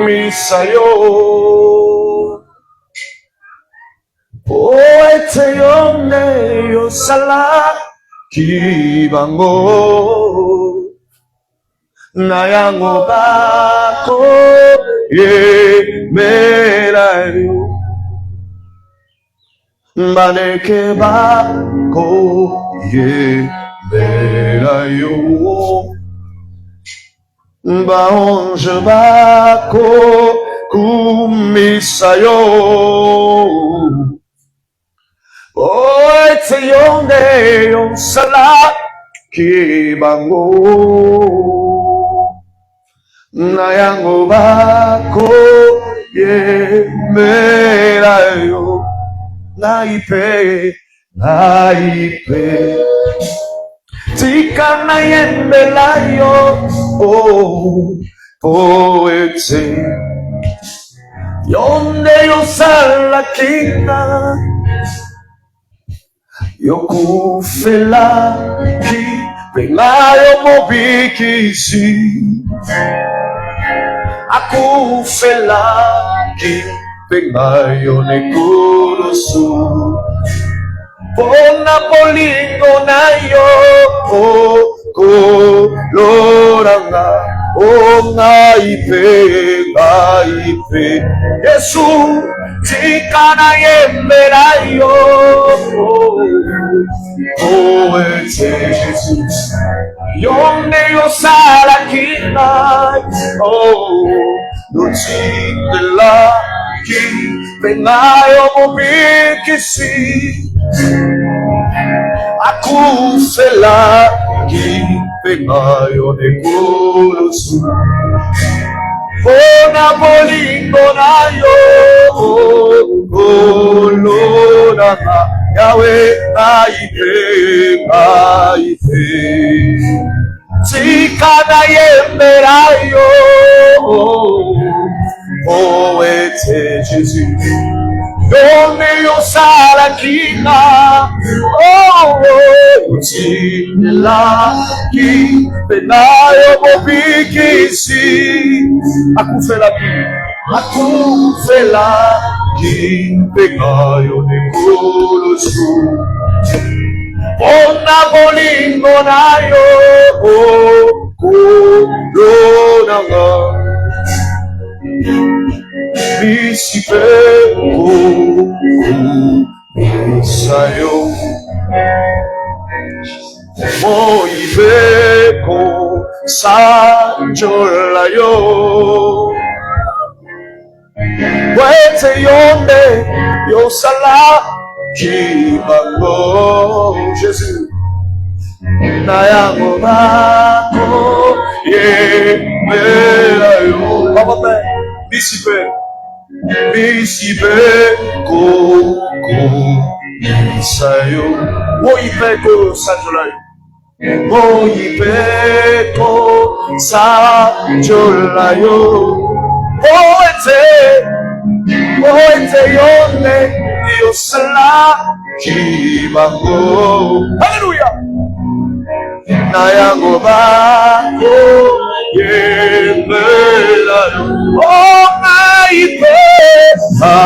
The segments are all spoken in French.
misayo ete yone yosala kibango na yango bako yemelayo baneke bako yemelayo baonje bako kumisayo ete yonde yonsala kibango na yango bako yemelayo naipe tika na yembelayo poete yonde yosala kina yokufela ki pengayo mobikisi akufela ki pengayo nekulusu pona bolingo nayo koloranga ngaipe Yesu tikana yemberayo ete Jesus yonde yosala kina nutindela ki pengayo mobikisi akufela ki pengayo nekulusu pona bolingo nayo koloranga Yahweh naipe tikana yemberayo ete Jesus yonde yosala kina utindela ki penayo mobikisi akufela ki penayo nekulusu pona bolingo nayo kulonanga bisipe misayo moibeko sanjolayo wete yonde yosala kibango Jésus na yango bako yemelayo papa bisipe misayo moibeko sanjolayo moibeko sanjolayo oete yonde yosala kibango hallelujah na yango bako yemelayo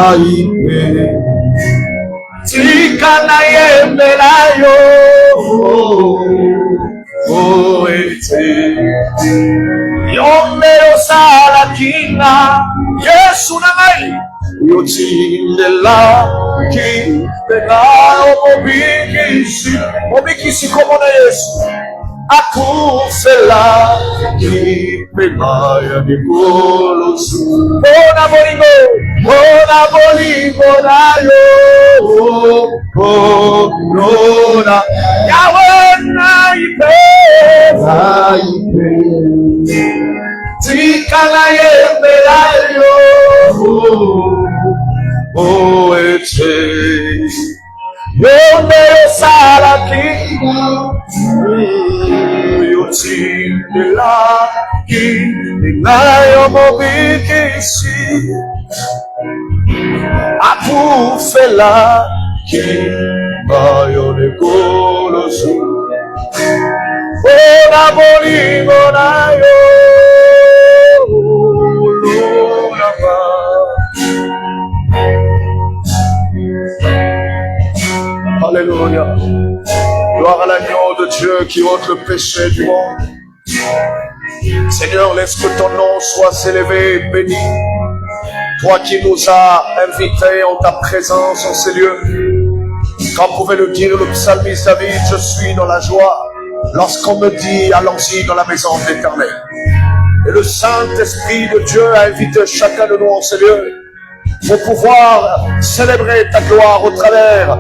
aipe tikana yembelayo ete yonde yosala kina Yesu na ngai yotindela ki penayo mobikisi komo na Yesu akufela ki penayo nekulusu pona bolingo nayo kolona Yahweh naipe tikana yembelayo ete yonde yosala kina yotindela ki penayo mobikisi akufela ki penayo nekulusu pona bolingo nayo de Dieu qui ôte le péché du monde. Seigneur, laisse que ton nom soit élevé et béni. Toi qui nous as invités en ta présence en ces lieux. Comme pouvait le dire le psalmiste David, je suis dans la joie lorsqu'on me dit allons-y dans la maison de l'Éternel. Et le Saint-Esprit de Dieu a invité chacun de nous en ces lieux pour pouvoir célébrer ta gloire au travers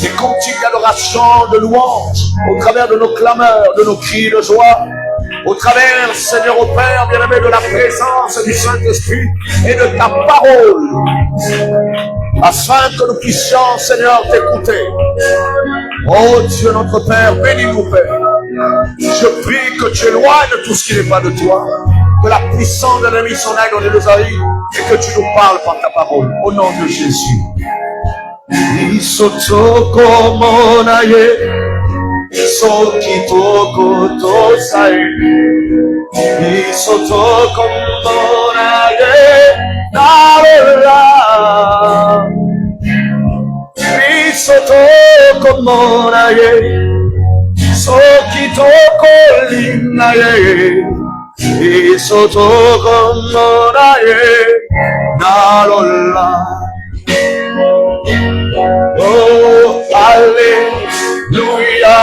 des cantiques d'adoration, de louange, au travers de nos clameurs, de nos cris de joie, au travers, Seigneur, au Père, bien-aimé, de la présence du Saint-Esprit et de ta parole, afin que nous puissions, Seigneur, t'écouter. Oh Dieu, notre Père, bénis-nous, Père. Je prie que tu éloignes tout ce qui n'est pas de toi, que la puissance de l'ennemi s'en aille dans les deux oreilles et que tu nous parles par ta parole. Au nom de Jésus. Isotoko naye, sokitoko tosai. Isotoko naye, narola. Isotoko naye, sokitoko linaye. Isotoko naye, narola. Oh, Alléluia,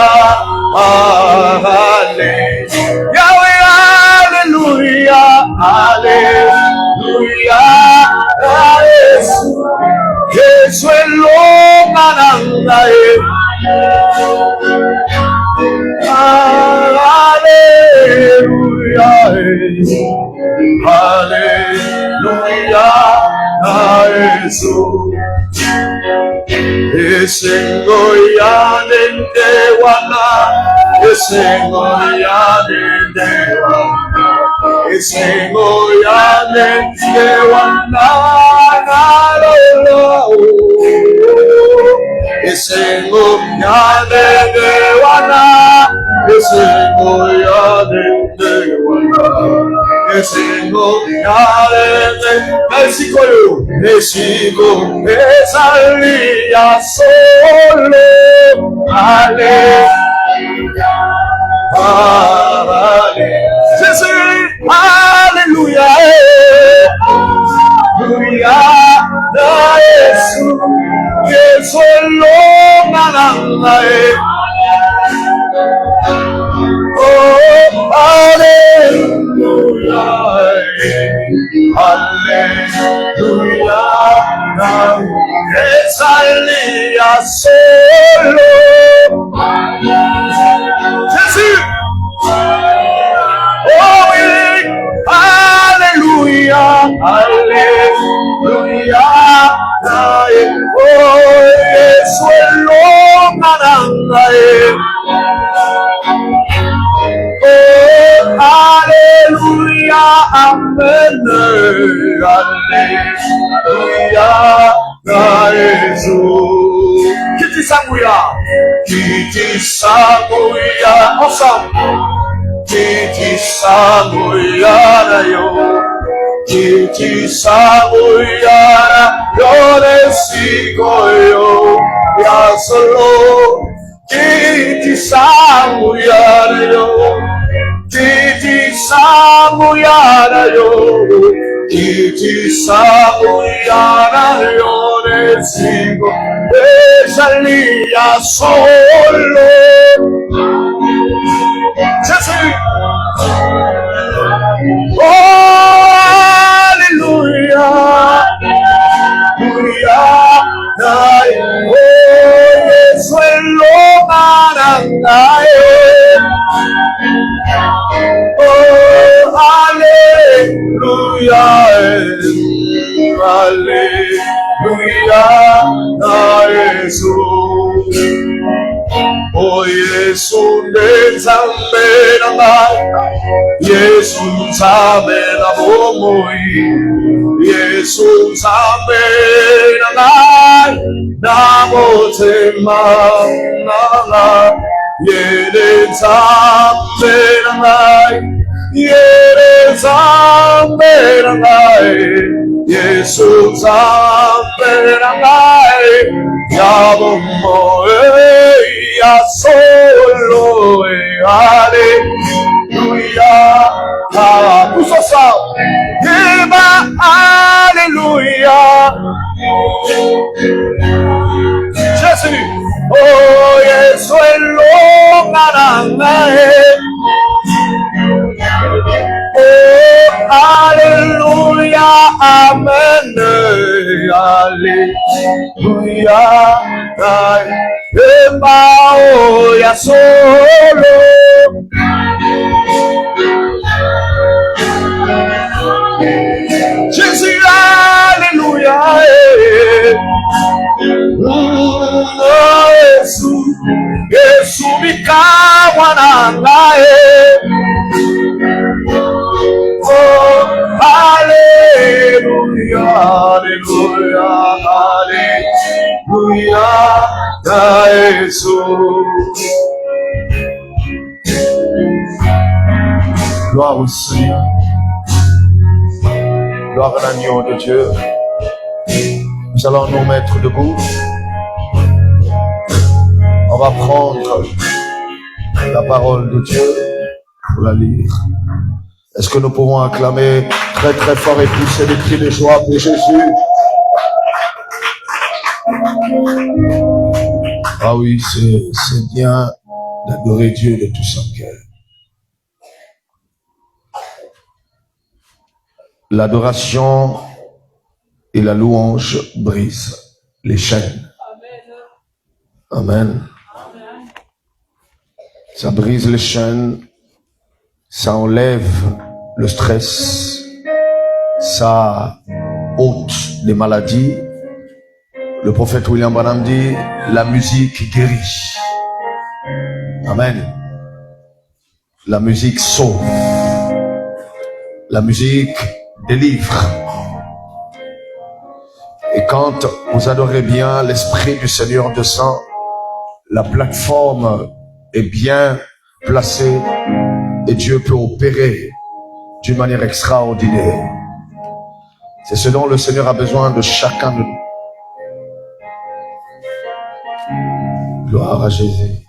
Alléluia, Yahweh, Alléluia, Alléluia, Jésus est l'homme anangae. Alléluia, Alléluia, Jésus. Esengo ya nende wana, esengo ya nende wana, esengo ya nende wana, nalolo. Esengo ya nende wana, esengo ya nende wana, esengo ya nende. Mexico yo, Mexico, esalia solo, Alléluia, Alléluia, Jésus, Alléluia, Alléluia, Jésus, Jésus l'homme anangae. Oh, Alléluia, Alléluia, esalia solo, Jésus. Oh oui, Alléluia, Alléluia, oh Jésus l'homme anangae. Oh, Alléluia, Amen, Alléluia, Jésus. Kiti Samuya, Kiti Samuya, ensemble. Kiti Samuya, yo. Kiti Samuya, yo desigo yo, ya solo. Kiti Samuya, yo. Kiti Samuya, yo. Kiti Samuya, yo desigo. Esalia solo. Jésus. Oh, Alléluia, Alléluia, oh, Jésus est l'homme anangae. Oh, Alléluia, Alléluia, Jésus. Oh, Yesu nzambe nangai, Yesu nzambe na bomoi, Yesu nzambe nangai, na motema nangai, Yele nzambe nangai, Yele nzambe nangai, Yesu nzambe nangai, ya bomoi. solo, alléluia. Ah, tous ensemble. Alléluia. Jésus. Oh, yes, oh, alléluia, amen, alléluia, oh, ya solo. Jésus, alléluia, Yesu bikawananga, oh, alléluia, alléluia, alléluia, Jésus. Gloire au Seigneur. Gloire à l'agneau de Dieu. Nous allons nous mettre debout. On va prendre la parole de Dieu pour la lire. Est-ce que nous pouvons acclamer très très fort et pousser des cris de joie pour Jésus? Ah oui, c'est bien d'adorer Dieu de tout son cœur. L'adoration et la louange brisent les chaînes. Amen. Ça brise les chaînes, ça enlève le stress, ça ôte les maladies. Le prophète William Branham dit, la musique guérit. Amen. La musique sauve. La musique délivre. Et quand vous adorez bien, l'Esprit du Seigneur descend, la plateforme est bien placée et Dieu peut opérer d'une manière extraordinaire. C'est ce dont le Seigneur a besoin de chacun de nous. Gloire à Jésus.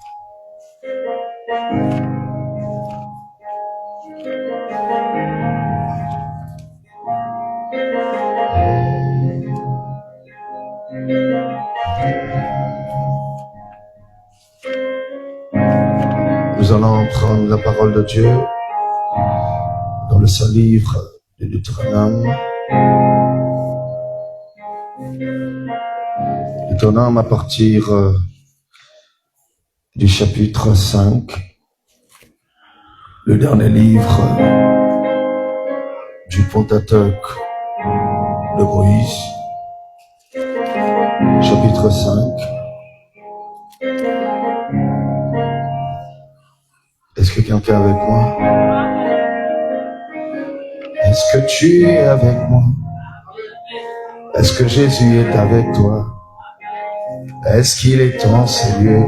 Nous allons prendre la parole de Dieu dans le saint livre de Deutéronome. Deutéronome à partir du chapitre 5, le dernier livre du Pentateuque de Moïse, chapitre 5. Est-ce que quelqu'un est avec moi? Est-ce que tu es avec moi? Est-ce que Jésus est avec toi? Est-ce qu'il est en ces lieux?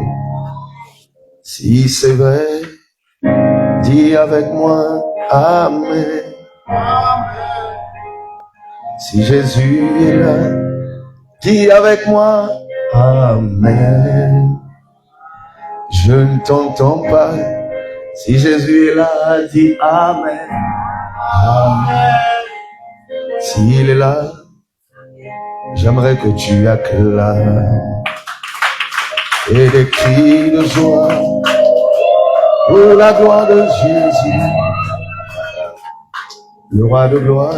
Si c'est vrai, dis avec moi, Amen. Si Jésus est là, dis avec moi, Amen. Je ne t'entends pas. Si Jésus est là, dis Amen. Amen. S'il est là, j'aimerais que tu acclames. Et des cris de joie pour la gloire de Jésus, le roi de gloire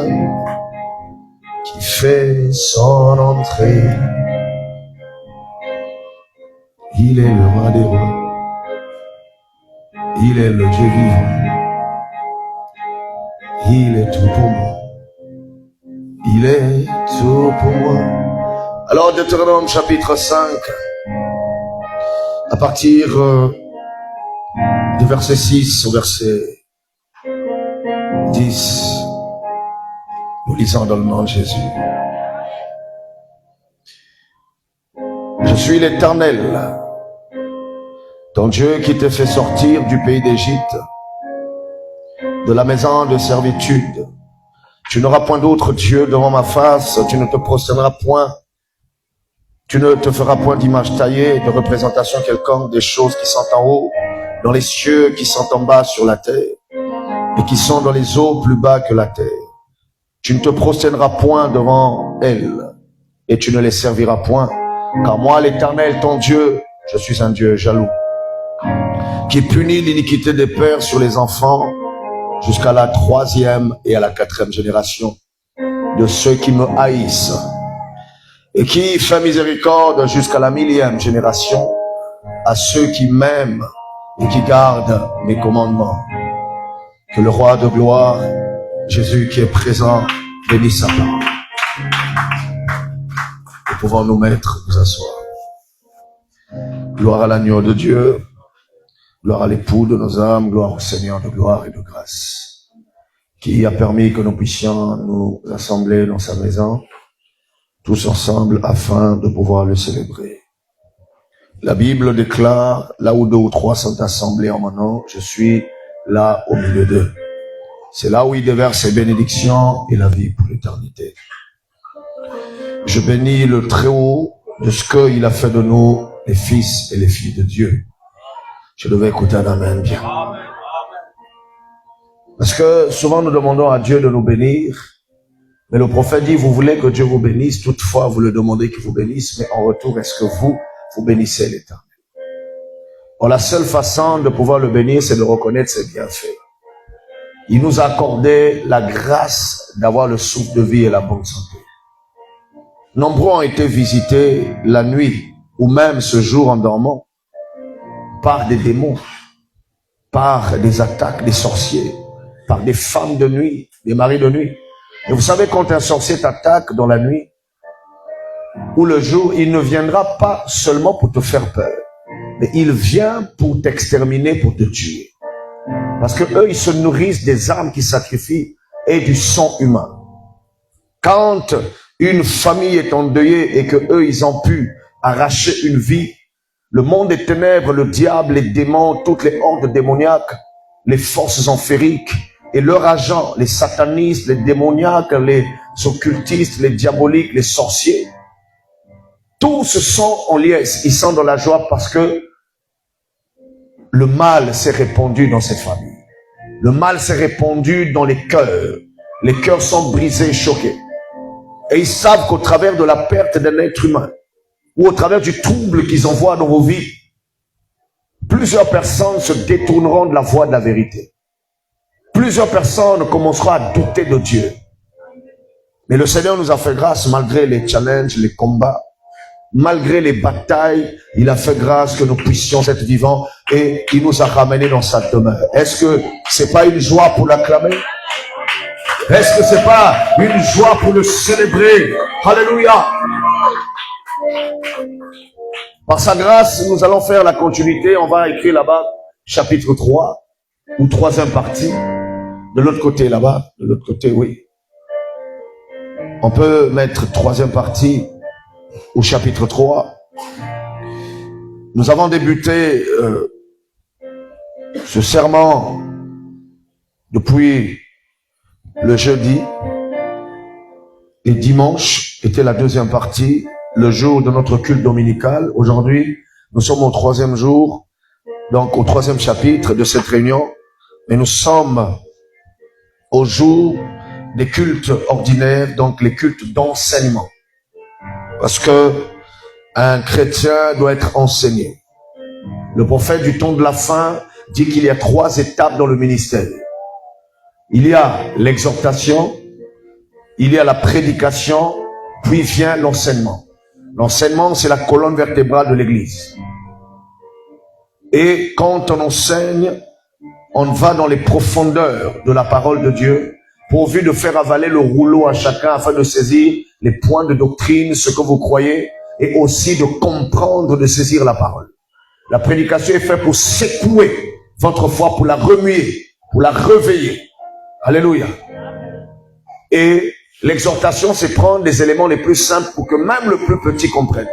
qui fait son entrée. Il est le roi des rois, il est le Dieu vivant, il est tout pour moi, il est tout pour moi. Alors Deutéronome chapitre 5, à partir du verset 6 au verset 10, nous lisons dans le nom de Jésus. Je suis l'Éternel, ton Dieu qui te fait sortir du pays d'Égypte, de la maison de servitude. Tu n'auras point d'autre Dieu devant ma face, tu ne te prosterneras point Tu ne te feras point d'image taillée, de représentation quelconque des choses qui sont en haut, dans les cieux, qui sont en bas sur la terre, et qui sont dans les eaux plus bas que la terre. Tu ne te prosterneras point devant elles, et tu ne les serviras point, car moi, l'Éternel, ton Dieu, je suis un Dieu jaloux, qui punit l'iniquité des pères sur les enfants, jusqu'à la 3e et à la 4e génération de ceux qui me haïssent, et qui fait miséricorde jusqu'à la 1000e génération à ceux qui m'aiment et qui gardent mes commandements. Que le roi de gloire, Jésus qui est présent, bénisse sa parole. Nous pouvons nous mettre, nous asseoir. Gloire à l'agneau de Dieu, gloire à l'époux de nos âmes, gloire au Seigneur de gloire et de grâce, qui a permis que nous puissions nous assembler dans sa maison, tous ensemble, afin de pouvoir le célébrer. La Bible déclare, là où 2 ou 3 sont assemblés en mon nom, je suis là au milieu d'eux. C'est là où il déverse ses bénédictions et la vie pour l'éternité. Je bénis le Très-Haut de ce qu'il a fait de nous, les fils et les filles de Dieu. Je devais écouter un amen bien. Parce que souvent nous demandons à Dieu de nous bénir, mais le prophète dit, vous voulez que Dieu vous bénisse, toutefois vous le demandez qu'il vous bénisse, mais en retour, est-ce que vous bénissez l'Éternel? Or, la seule façon de pouvoir le bénir, c'est de reconnaître ses bienfaits. Il nous a accordé la grâce d'avoir le souffle de vie et la bonne santé. Nombreux ont été visités la nuit, ou même ce jour en dormant, par des démons, par des attaques des sorciers, par des femmes de nuit, des maris de nuit. Et vous savez, quand un sorcier t'attaque dans la nuit ou le jour, il ne viendra pas seulement pour te faire peur, mais il vient pour t'exterminer, pour te tuer. Parce que eux, ils se nourrissent des âmes qui sacrifient et du sang humain. Quand une famille est endeuillée et que eux, ils ont pu arracher une vie, le monde des ténèbres, le diable, les démons, toutes les hordes démoniaques, les forces enfériques et leurs agents, les satanistes, les démoniaques, les occultistes, les diaboliques, les sorciers, tous sont en liesse, ils sont dans la joie parce que le mal s'est répandu dans cette famille. Le mal s'est répandu dans les cœurs. Les cœurs sont brisés, choqués. Et ils savent qu'au travers de la perte d'un être humain, ou au travers du trouble qu'ils envoient dans vos vies, plusieurs personnes se détourneront de la voie de la vérité. Plusieurs personnes commenceront à douter de Dieu. Mais le Seigneur nous a fait grâce malgré les challenges, les combats, malgré les batailles, il a fait grâce que nous puissions être vivants et il nous a ramenés dans sa demeure. Est-ce que c'est pas une joie pour l'acclamer? Est-ce que c'est pas une joie pour le célébrer? Alléluia! Par sa grâce, nous allons faire la continuité. On va écrire là-bas, chapitre 3, ou 3e partie. De l'autre côté, là-bas. De l'autre côté, oui. On peut mettre 3e partie au chapitre 3. Nous avons débuté ce serment depuis le jeudi. Et dimanche était la 2e partie, le jour de notre culte dominical. Aujourd'hui, nous sommes au 3e jour, donc au 3e chapitre de cette réunion. Et nous sommes au jour des cultes ordinaires, donc les cultes d'enseignement. Parce que un chrétien doit être enseigné. Le prophète du temps de la fin dit qu'il y a 3 étapes dans le ministère. Il y a l'exhortation, il y a la prédication, puis vient l'enseignement. L'enseignement, c'est la colonne vertébrale de l'Église. Et quand on enseigne, on va dans les profondeurs de la parole de Dieu, pourvu de faire avaler le rouleau à chacun afin de saisir les points de doctrine, ce que vous croyez, et aussi de comprendre, de saisir la parole. La prédication est faite pour secouer votre foi, pour la remuer, pour la réveiller. Alléluia. Et l'exhortation, c'est prendre les éléments les plus simples pour que même le plus petit comprenne.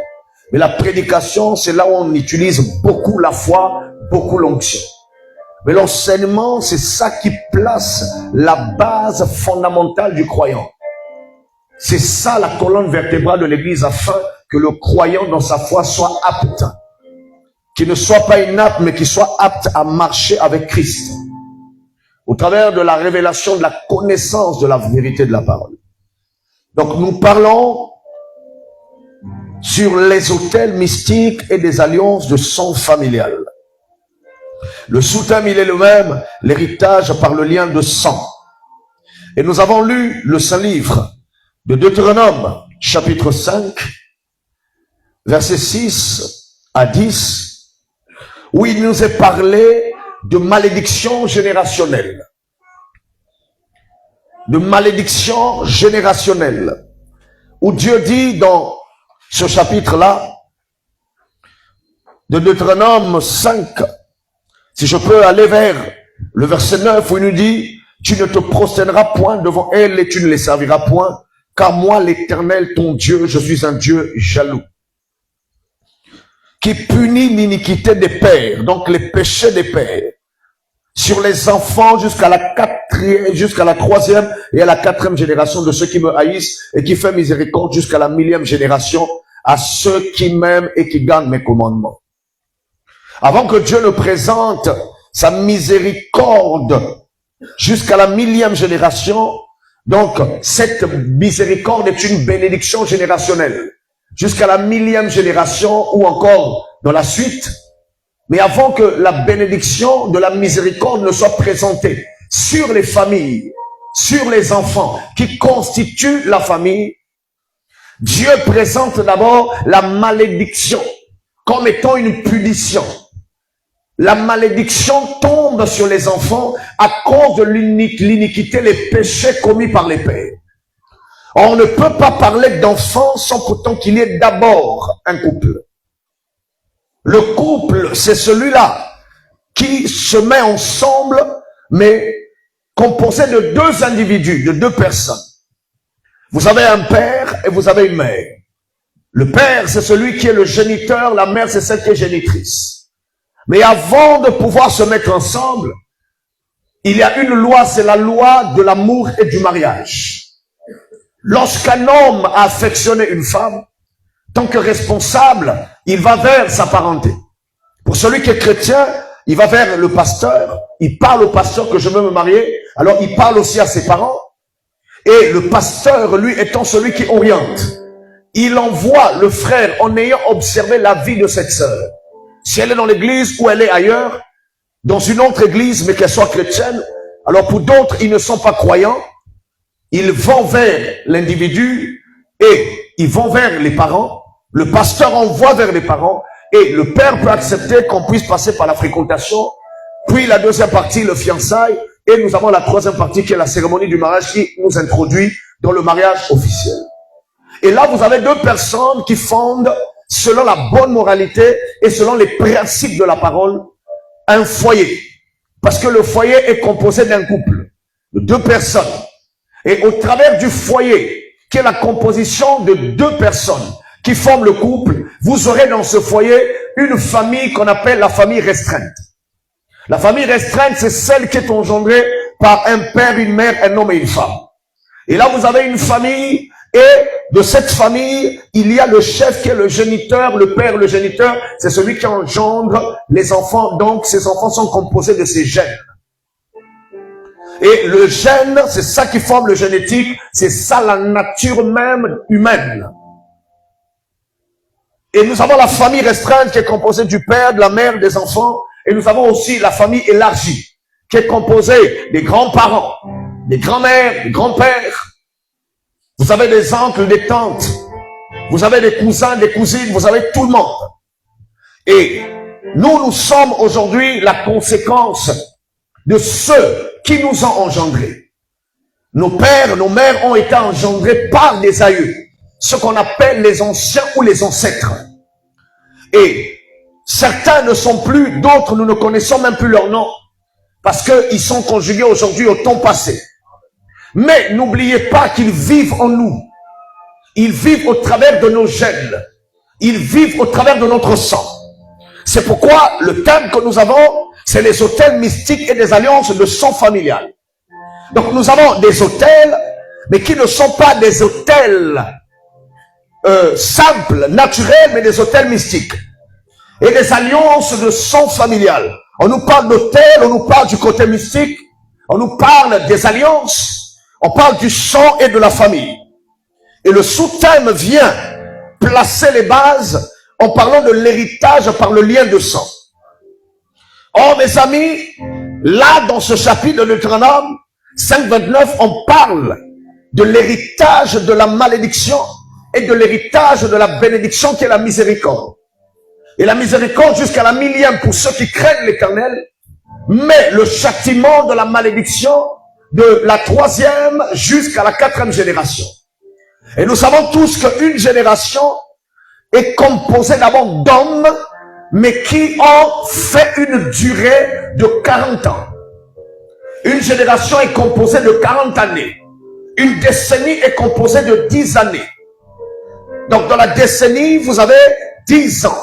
Mais la prédication, c'est là où on utilise beaucoup la foi, beaucoup l'onction. Mais l'enseignement, c'est ça qui place la base fondamentale du croyant. C'est ça la colonne vertébrale de l'Église afin que le croyant dans sa foi soit apte. Qu'il ne soit pas inapte, mais qu'il soit apte à marcher avec Christ. Au travers de la révélation, de la connaissance de la vérité de la parole. Donc nous parlons sur les autels mystiques et des alliances de sang familial. Le sous-thème, il est le même, l'héritage par le lien de sang. Et nous avons lu le Saint-Livre de Deutéronome, chapitre 5, versets 6 à 10, où il nous est parlé de malédiction générationnelle. De malédiction générationnelle. Où Dieu dit dans ce chapitre-là, de Deutéronome 5, si je peux aller vers le verset 9, où il nous dit, tu ne te prosterneras point devant elles et tu ne les serviras point, car moi, l'Éternel, ton Dieu, je suis un Dieu jaloux, qui punit l'iniquité des pères, donc les péchés des pères, sur les enfants jusqu'à la troisième et à la quatrième génération de ceux qui me haïssent, et qui fait miséricorde jusqu'à la 1000e génération à ceux qui m'aiment et qui gardent mes commandements. Avant que Dieu ne présente sa miséricorde jusqu'à la 1000e génération, donc cette miséricorde est une bénédiction générationnelle. Jusqu'à la 1000e génération ou encore dans la suite. Mais avant que la bénédiction de la miséricorde ne soit présentée sur les familles, sur les enfants qui constituent la famille, Dieu présente d'abord la malédiction comme étant une punition. La malédiction tombe sur les enfants à cause de l'iniquité, les péchés commis par les pères. On ne peut pas parler d'enfants sans pourtant qu'il y ait d'abord un couple. Le couple, c'est celui-là qui se met ensemble, mais composé de deux individus, de deux personnes. Vous avez un père et vous avez une mère. Le père, c'est celui qui est le géniteur, la mère, c'est celle qui est génitrice. Mais avant de pouvoir se mettre ensemble, il y a une loi, c'est la loi de l'amour et du mariage. Lorsqu'un homme a affectionné une femme, tant que responsable, il va vers sa parenté. Pour celui qui est chrétien, il va vers le pasteur, il parle au pasteur que je veux me marier, alors il parle aussi à ses parents, et le pasteur, lui, étant celui qui oriente, il envoie le frère en ayant observé la vie de cette sœur. Si elle est dans l'église ou elle est ailleurs, dans une autre église, mais qu'elle soit chrétienne, alors pour d'autres, ils ne sont pas croyants, ils vont vers l'individu et ils vont vers les parents. Le pasteur envoie vers les parents et le père peut accepter qu'on puisse passer par la fréquentation. Puis la deuxième partie, le fiançailles. Et nous avons la troisième partie qui est la cérémonie du mariage qui nous introduit dans le mariage officiel. Et là, vous avez deux personnes qui fondent, selon la bonne moralité et selon les principes de la parole, un foyer. Parce que le foyer est composé d'un couple, de deux personnes. Et au travers du foyer, qui est la composition de deux personnes qui forment le couple, vous aurez dans ce foyer une famille qu'on appelle la famille restreinte. La famille restreinte, c'est celle qui est engendrée par un père, une mère, un homme et une femme. Et là, vous avez une famille, et de cette famille, il y a le chef qui est le géniteur, le père, le géniteur, c'est celui qui engendre les enfants. Donc, ces enfants sont composés de ces gènes. Et le gène, c'est ça qui forme le génétique, c'est ça la nature même humaine. Et nous avons la famille restreinte qui est composée du père, de la mère, des enfants. Et nous avons aussi la famille élargie qui est composée des grands-parents, des grands-mères, des grands-pères. Vous avez des oncles, des tantes. Vous avez des cousins, des cousines. Vous avez tout le monde. Et nous sommes aujourd'hui la conséquence de ceux qui nous ont engendrés. Nos pères, nos mères ont été engendrés par des aïeux, ce qu'on appelle les anciens ou les ancêtres. Et certains ne sont plus, d'autres nous ne connaissons même plus leur nom, parce qu'ils sont conjugués aujourd'hui au temps passé. Mais n'oubliez pas qu'ils vivent en nous. Ils vivent au travers de nos gènes. Ils vivent au travers de notre sang. C'est pourquoi le thème que nous avons, c'est les autels mystiques et des alliances de sang familial. Donc nous avons des autels, mais qui ne sont pas des autels simples, naturels, mais des autels mystiques. Et des alliances de sang familial. On nous parle d'autel, on nous parle du côté mystique, on nous parle des alliances, on parle du sang et de la famille. Et le sous-thème vient placer les bases en parlant de l'héritage par le lien de sang. Or, mes amis, là, dans ce chapitre de Deutéronome 5:29, on parle de l'héritage de la malédiction et de l'héritage de la bénédiction qui est la miséricorde. Et la miséricorde jusqu'à la millième pour ceux qui craignent l'Éternel, mais le châtiment de la malédiction de la 3e jusqu'à la 4e génération. Et nous savons tous qu'une génération est composée d'abord d'hommes, mais qui ont fait une durée de 40 ans. Une génération est composée de 40 années. Une décennie est composée de 10 années. Donc dans la décennie, vous avez 10 ans.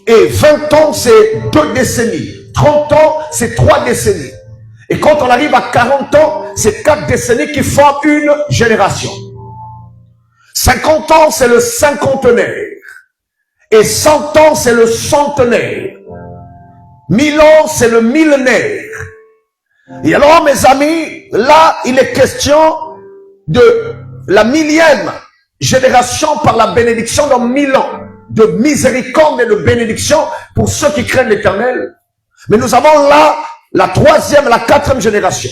Et 20 ans, c'est 2 décennies. 30 ans, c'est 3 décennies. Et quand on arrive à 40 ans, c'est 4 décennies qui forment une génération. 50 ans, c'est le cinquantenaire. Et 100 ans, c'est le centenaire. 1000 ans, c'est le millénaire. Et alors, mes amis, là, il est question de la millième génération par la bénédiction dans 1000 ans. De miséricorde et de bénédiction pour ceux qui craignent l'Éternel. Mais nous avons là la 3e et la 4e génération.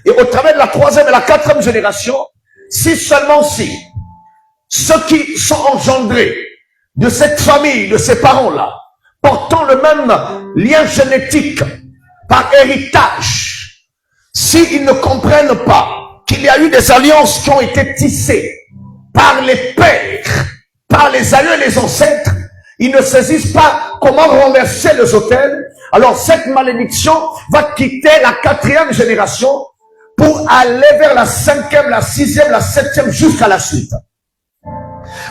Et au travers de la 3e et la 4e génération, si seulement si ceux qui sont engendrés de cette famille, de ces parents-là, portant le même lien génétique par héritage, s'ils ne comprennent pas qu'il y a eu des alliances qui ont été tissées par les pères, par les aïeux et les ancêtres, ils ne saisissent pas comment renverser les autels. Alors cette malédiction va quitter la 4e génération pour aller vers la 5e, la 6e, la 7e jusqu'à la suite.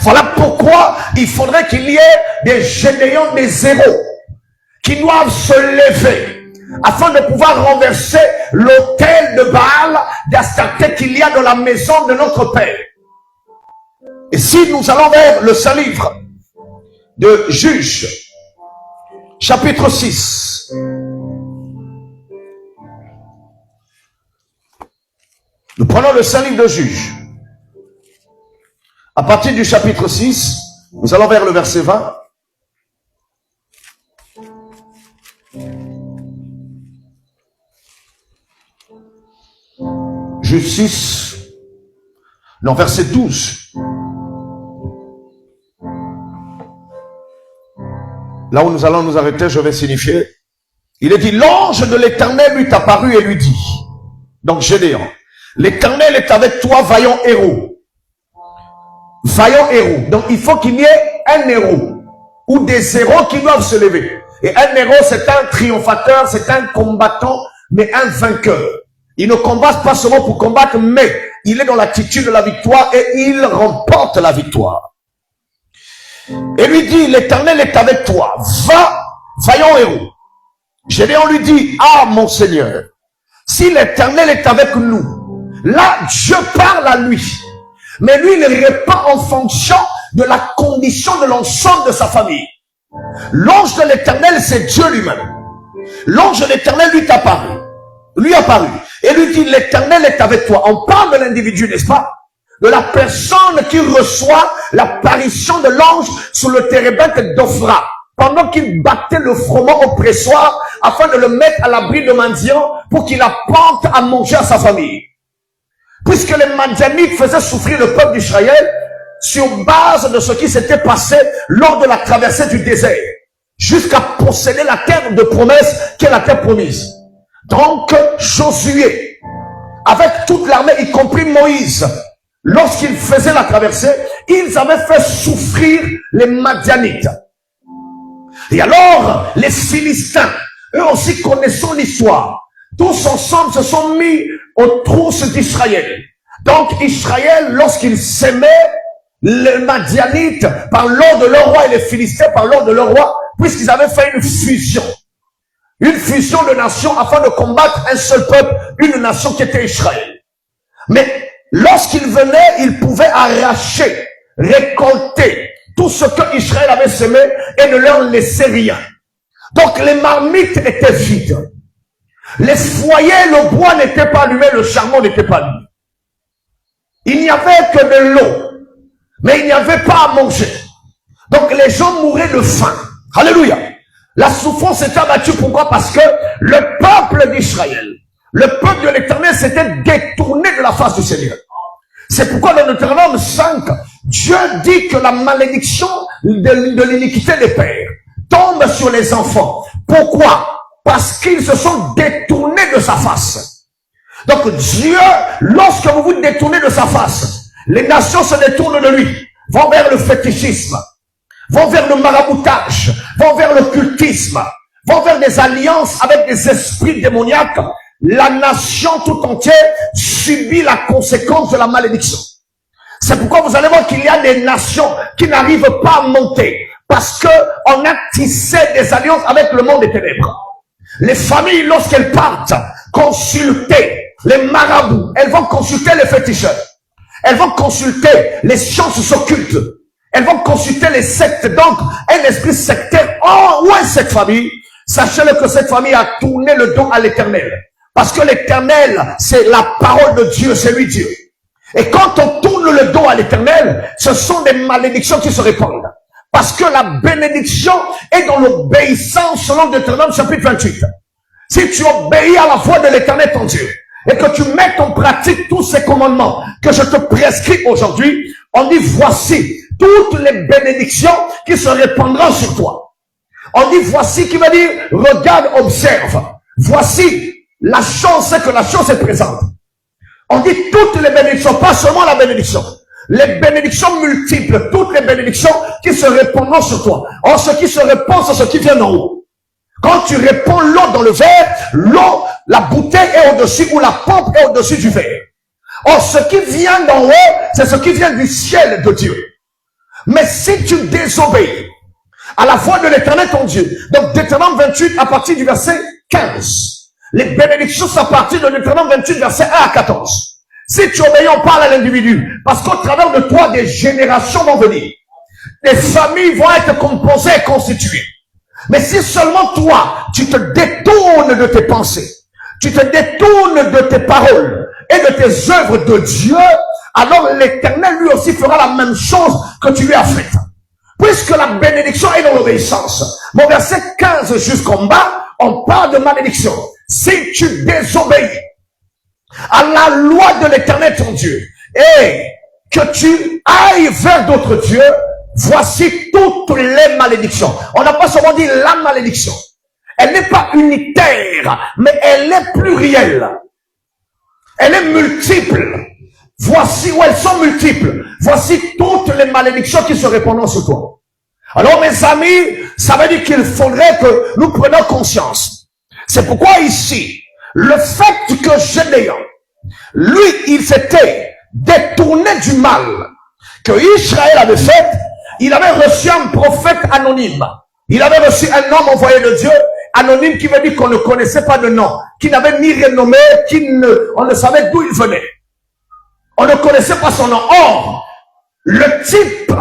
Voilà pourquoi il faudrait qu'il y ait des généants, des héros qui doivent se lever afin de pouvoir renverser l'autel de Baal, d'Astarté qu'il y a dans la maison de notre Père. Et si nous allons vers le saint livre de Juges, chapitre 6, nous prenons le saint livre de Juges. À partir du chapitre 6, nous allons vers le verset 20. Juges 6, non, verset 12. Là où nous allons nous arrêter, je vais signifier. Il est dit, l'ange de l'Éternel lui est apparu et lui dit, donc Gédéon, l'Éternel est avec toi, vaillant héros. Vaillant héros. Donc il faut qu'il y ait un héros ou des héros qui doivent se lever. Et un héros, c'est un triomphateur, c'est un combattant, mais un vainqueur. Il ne combat pas seulement pour combattre, mais il est dans l'attitude de la victoire et il remporte la victoire. Et lui dit, l'Éternel est avec toi, va, vaillant héros. Gédéon lui dit, ah mon Seigneur, si l'Éternel est avec nous, là Dieu parle à lui, mais lui il ne répond en fonction de la condition de l'ensemble de sa famille. L'ange de l'Éternel, c'est Dieu lui-même. L'ange de l'Éternel lui est apparu, et lui dit, l'Éternel est avec toi. On parle de l'individu, n'est-ce pas? De la personne qui reçoit l'apparition de l'ange sur le térébinthe d'Ophra, pendant qu'il battait le froment au pressoir, afin de le mettre à l'abri de mendiants, pour qu'il apporte à manger à sa famille. Puisque les Madianites faisaient souffrir le peuple d'Israël, sur base de ce qui s'était passé lors de la traversée du désert, jusqu'à posséder la terre de promesse, qui est la terre promise. Donc, Josué, avec toute l'armée, y compris Moïse, lorsqu'ils faisaient la traversée, ils avaient fait souffrir les Madianites. Et alors, les Philistins, eux aussi connaissant l'histoire, tous ensemble se sont mis aux trousses d'Israël. Donc, Israël, lorsqu'il s'aimait, les Madianites, par l'ordre de leur roi, et les Philistins, par l'ordre de leur roi, puisqu'ils avaient fait une fusion de nations afin de combattre un seul peuple, une nation qui était Israël. Mais lorsqu'ils venaient, ils pouvaient arracher récolter tout ce que Israël avait semé et ne leur laissait rien. Donc les marmites étaient vides. Les foyers, le bois n'était pas allumé, le charbon n'était pas allumé. Il n'y avait que de l'eau, mais il n'y avait pas à manger. Donc les gens mouraient de faim. Alléluia. La souffrance s'est abattue. Pourquoi? Parce que le peuple d'Israël, le peuple de l'Éternel s'était détourné de la face du Seigneur. C'est pourquoi dans Deutéronome 5, Dieu dit que la malédiction de l'iniquité des pères tombe sur les enfants. Pourquoi? Parce qu'ils se sont détournés de sa face. Donc Dieu, lorsque vous vous détournez de sa face, les nations se détournent de lui, vont vers le fétichisme, vont vers le maraboutage, vont vers l'occultisme, vont vers des alliances avec des esprits démoniaques. La nation tout entière subit la conséquence de la malédiction. C'est pourquoi vous allez voir qu'il y a des nations qui n'arrivent pas à monter parce que on a tissé des alliances avec le monde des ténèbres. Les familles, lorsqu'elles partent consulter les marabouts, elles vont consulter les féticheurs, elles vont consulter les sciences occultes, elles vont consulter les sectes. Donc, un esprit sectaire, où est cette famille? Sachez-le que cette famille a tourné le dos à l'Éternel. Parce que l'Éternel, c'est la parole de Dieu, c'est lui Dieu. Et quand on tourne le dos à l'Éternel, ce sont des malédictions qui se répandent. Parce que la bénédiction est dans l'obéissance selon Deutéronome chapitre 28. Si tu obéis à la voix de l'Éternel ton Dieu, et que tu mets en pratique tous ces commandements que je te prescris aujourd'hui, on dit voici toutes les bénédictions qui se répandront sur toi. On dit voici qui veut dire regarde, observe. Voici la chose, c'est que la chose est présente. On dit toutes les bénédictions, pas seulement la bénédiction. Les bénédictions multiples, toutes les bénédictions qui se répandront sur toi. Or, ce qui se répand, c'est ce qui vient d'en haut. Quand tu répands l'eau dans le verre, l'eau, la bouteille est au-dessus ou la pompe est au-dessus du verre. Or, ce qui vient d'en haut, c'est ce qui vient du ciel de Dieu. Mais si tu désobéis à la voix de l'Éternel ton Dieu, donc Deutéronome 28 à partir du verset 15, les bénédictions sont à partir de Deutéronome 28 verset 1 à 14. Si tu obéis, on parle à l'individu, parce qu'au travers de toi, des générations vont venir. Des familles vont être composées et constituées. Mais si seulement toi, tu te détournes de tes pensées, tu te détournes de tes paroles et de tes œuvres de Dieu, alors l'Éternel lui aussi fera la même chose que tu lui as faite. Puisque la bénédiction est dans l'obéissance. Mon verset 15 jusqu'en bas, on parle de malédiction. Si tu désobéis à la loi de l'Éternel ton Dieu et que tu ailles vers d'autres dieux, voici toutes les malédictions. On n'a pas seulement dit la malédiction. Elle n'est pas unitaire, mais elle est plurielle. Elle est multiple. Voici où elles sont multiples. Voici toutes les malédictions qui se répandront sur toi. Alors mes amis, ça veut dire qu'il faudrait que nous prenions conscience. C'est pourquoi ici, le fait que Gédéon, lui, il s'était détourné du mal que Israël avait fait. Il avait reçu un prophète anonyme. Il avait reçu un homme envoyé de Dieu, anonyme, qui veut dire qu'on ne connaissait pas de nom, qui n'avait ni renommé, on ne savait d'où il venait. On ne connaissait pas son nom. Or, le type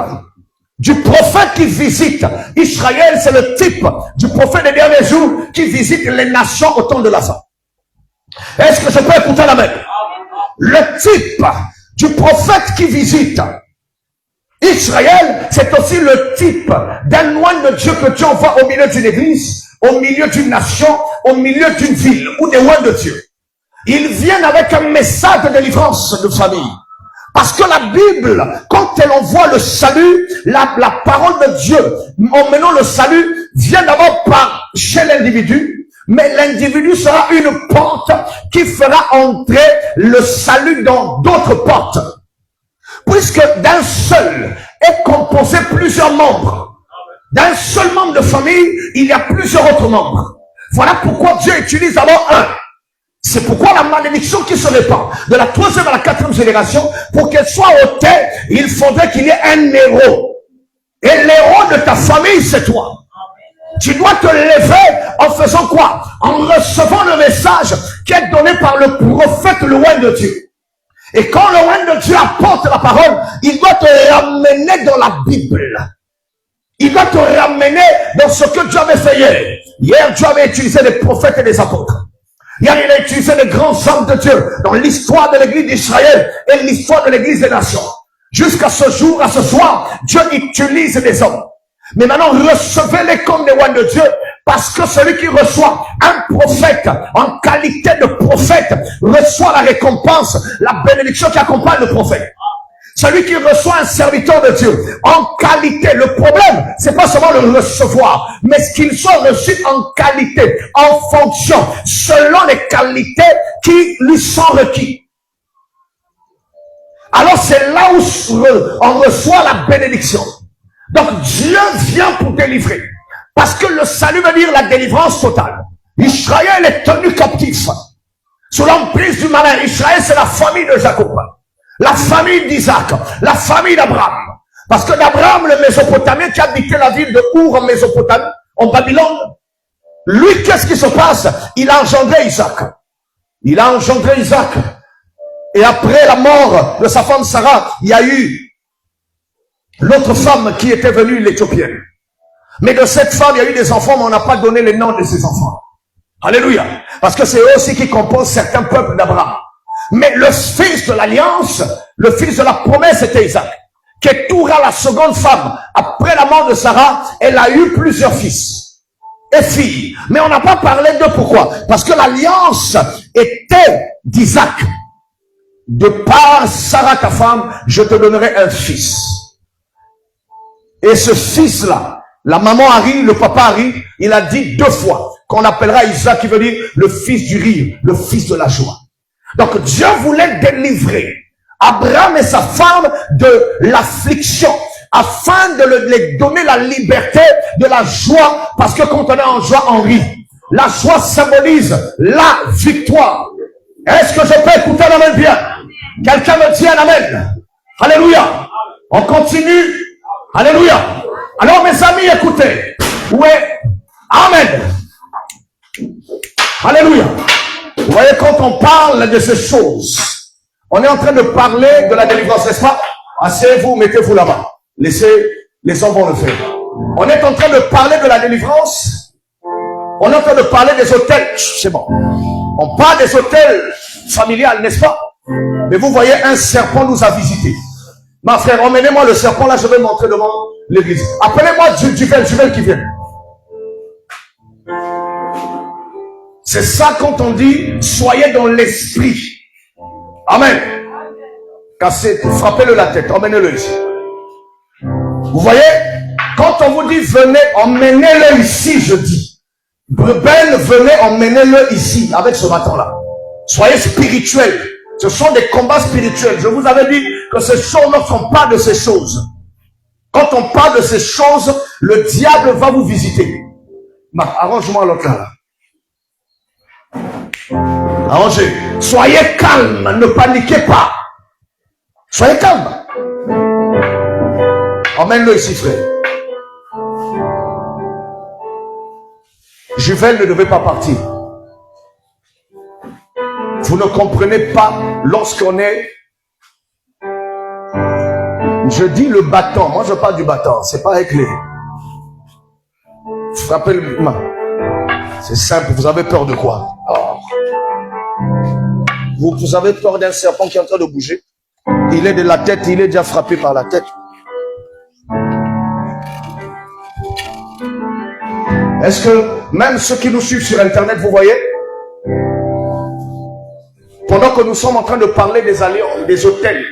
du prophète qui visite Israël, c'est le type du prophète des derniers jours qui visite les nations au temps de la fin. Est-ce que je peux écouter la même? Le type du prophète qui visite Israël, c'est aussi le type d'un oint de Dieu que Dieu envoie au milieu d'une église, au milieu d'une nation, au milieu d'une ville, ou des oints de Dieu. Ils viennent avec un message de délivrance de famille. Parce que la Bible, quand elle envoie le salut, la parole de Dieu, en menant le salut, vient d'abord par chez l'individu, mais l'individu sera une porte qui fera entrer le salut dans d'autres portes. Puisque d'un seul est composé plusieurs membres. D'un seul membre de famille, il y a plusieurs autres membres. Voilà pourquoi Dieu utilise alors un. C'est pourquoi la malédiction qui se répand de la 3e à la 4e génération, pour qu'elle soit ôtée, il faudrait qu'il y ait un héros. Et l'héros de ta famille, c'est toi. Tu dois te lever en faisant quoi? En recevant le message qui est donné par le prophète, le roi de Dieu. Et quand le roi de Dieu apporte la parole, il doit te ramener dans la Bible. Il doit te ramener dans ce que Dieu avait fait hier. Hier, Dieu avait utilisé des prophètes et des apôtres. Hier, il a utilisé les grands hommes de Dieu dans l'histoire de l'église d'Israël et l'histoire de l'église des nations. Jusqu'à ce jour, à ce soir, Dieu utilise des hommes. Mais maintenant, recevez-les comme des rois de Dieu, parce que celui qui reçoit un prophète en qualité de prophète reçoit la récompense, la bénédiction qui accompagne le prophète. Celui qui reçoit un serviteur de Dieu en qualité, le problème, c'est pas seulement le recevoir, mais ce qu'il soit reçu en qualité, en fonction, selon les qualités qui lui sont requises. Alors c'est là où on reçoit la bénédiction. Donc Dieu vient pour délivrer. Parce que le salut veut dire la délivrance totale. Israël est tenu captif sous l'emprise du malin. Israël, c'est la famille de Jacob, la famille d'Isaac, la famille d'Abraham. Parce que d'Abraham, le Mésopotamien qui habitait la ville de Our en Mésopotamie, en Babylone, lui, qu'est-ce qui se passe? Il a engendré Isaac. Il a engendré Isaac. Et après la mort de sa femme Sarah, il y a eu l'autre femme qui était venue, l'Éthiopienne. Mais de cette femme, il y a eu des enfants, mais on n'a pas donné les noms de ces enfants. Alléluia. Parce que c'est eux aussi qui composent certains peuples d'Abraham. Mais le fils de l'alliance, le fils de la promesse, c'était Isaac. Ketura, la seconde femme, après la mort de Sarah, elle a eu plusieurs fils et filles. Mais on n'a pas parlé de pourquoi. Parce que l'alliance était d'Isaac. De par Sarah, ta femme, je te donnerai un fils. Et ce fils-là, la maman Harry, le papa Harry, il a dit 2 fois qu'on appellera Isaac, qui veut dire le fils du rire, le fils de la joie. Donc Dieu voulait délivrer Abraham et sa femme de l'affliction, afin de leur donner la liberté de la joie, parce que quand on est en joie, on rit. La joie symbolise la victoire. Est-ce que je peux écouter un amen bien? Quelqu'un me dit un amen. Alléluia. On continue. Alléluia. Alors mes amis, écoutez. Oui. Amen. Alléluia. Vous voyez, quand on parle de ces choses, on est en train de parler de la délivrance, n'est-ce pas? Asseyez-vous, mettez-vous là-bas. Laissez, les hommes vont le faire. On est en train de parler de la délivrance. On est en train de parler des hôtels. C'est bon. On parle des hôtels familiales, n'est-ce pas? Mais vous voyez, un serpent nous a visités. Ma frère, emmenez-moi le serpent, là, je vais montrer devant l'église. Appelez-moi Juvel qui vient. C'est ça quand on dit, soyez dans l'esprit. Amen. Cassez, frappez-le la tête, emmenez-le ici. Vous voyez, quand on vous dit, venez, emmenez-le ici, je dis. Ben, venez, emmenez-le ici, avec ce bâton-là. Soyez spirituels. Ce sont des combats spirituels. Je vous avais dit que ces choses, lorsqu'on parle de ces choses, quand on parle de ces choses, le diable va vous visiter. Arrange-moi l'autre là. Arrangez. Soyez calme, ne paniquez pas. Soyez calme. Emmène-le ici, frère. Juvel ne devait pas partir. Vous ne comprenez pas lorsqu'on est... Je dis le bâton. Moi, je parle du bâton. C'est pas avec les... Frappez le main. C'est simple. Vous avez peur de quoi? Oh. Vous avez peur d'un serpent qui est en train de bouger. Il est de la tête. Il est déjà frappé par la tête. Est-ce que même ceux qui nous suivent sur Internet, vous voyez? Pendant que nous sommes en train de parler des alliances, des hôtels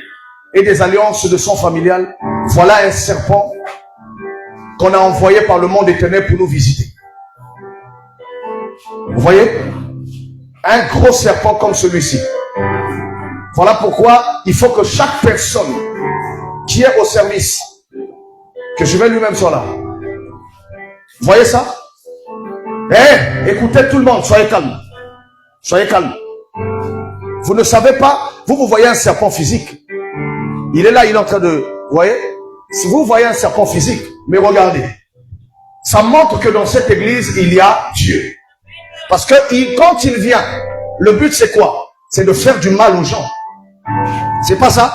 et des alliances de sang familial, voilà un serpent qu'on a envoyé par le monde éternel pour nous visiter. Vous voyez? Un gros serpent comme celui-ci. Voilà pourquoi il faut que chaque personne qui est au service, que je vais lui-même soit là. Vous voyez ça? Écoutez tout le monde, soyez calme. Soyez calme. Vous ne savez pas, vous voyez un serpent physique. Il est là, il est en train de... Vous voyez? Si vous voyez un serpent physique, mais regardez. Ça montre que dans cette église, il y a Dieu. Parce que quand il vient, le but c'est quoi? C'est de faire du mal aux gens. C'est pas ça.